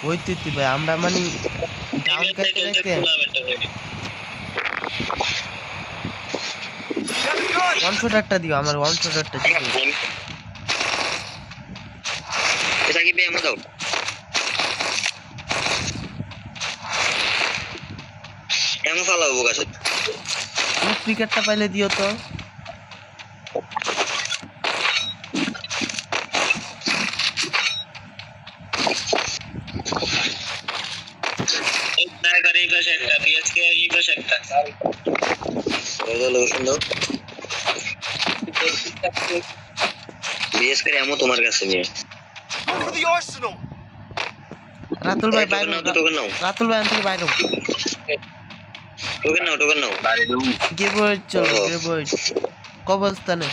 ওই তুই ভাই আমরা মানে ডাউন করতে করতে ওয়ান শটারটা দিও আমার ওয়ান শটারটা দিও এটা কি বেমো দাও এমন ফালাবো গাছে ক্রিকেটটা পাইলে দিও তো তোমার কাছে নিয়ে রাতুল ভাই বাইরে রাতুল ভাই থেকে বাইরে টোকেন নাও গিভওয়ে চলো গিভওয়ে কবরস্থানে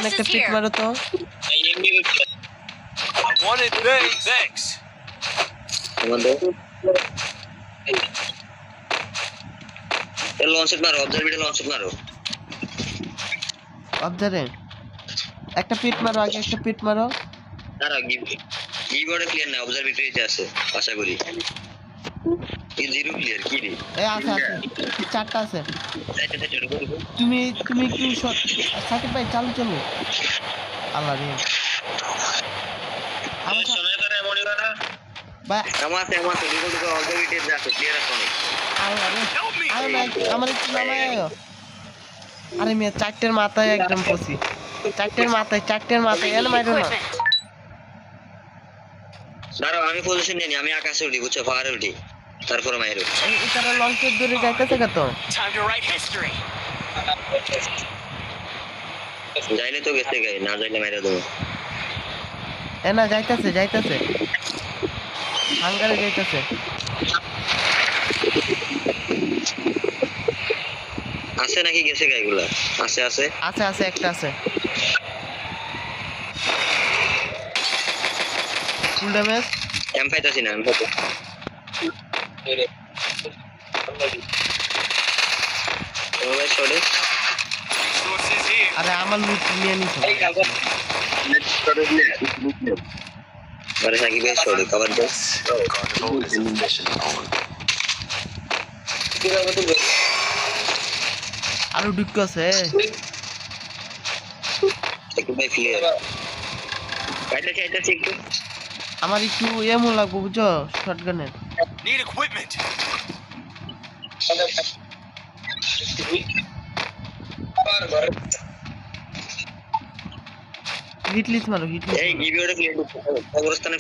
একটা পিক মারো তো লঞ্চেট মারো অবজারভেটর লঞ্চেট মারো অবজারে একটা পিট মারো আগে একটা পিট মারো না কিবোর্ডে ক্লিয়ার না অবজারভেটরিতে আছে আশা করি এই জিরো ক্লিয়ার কি রে আছে চারটা আছে তুমি একটু সাকিব ভাই চালু চলো আল্লাহ রে আমার সময় করে মনি কথা ভাই আমার রিকর্ড অবজারভেটরিতে আছে ক্লিয়ার আছে আল্লাহ রে আমার একটু নামায় আরে মিয়া চারটের মাথায় একদম পছি চারটের মাথায় এনে মারো না দাঁড়াও আমি পজিশন নিয়ে নি আমি আকাশে উঠি বুঝছো পাহাড়ে উঠি তারপরে মাইরো এই তারা লঞ্চের দূরে যাইতেছে কত যাইলে তো গেছে গাই না যাইলে মাইরা দেবো এ না যাইতেছে হাঙ্গারে যাইতেছে আছে নাকি গেছে গাইগুলা আছে একটা আছে ফুল ড্যামেজ এম ফাইতাছি না আরে আমার লুট নিয়ে নিছো আরে সাকিব ভাই সরে কভার দাও আরো ঢুক আছে সাকিব ভাই ক্লিয়ার কাইটা একটু আমার একটু এমন লাগবে বুঝছো শটগানের নিড ইকুইপমেন্ট হিটলিস মারো এই গিভিওরে ক্লিয়ার কবরস্থানে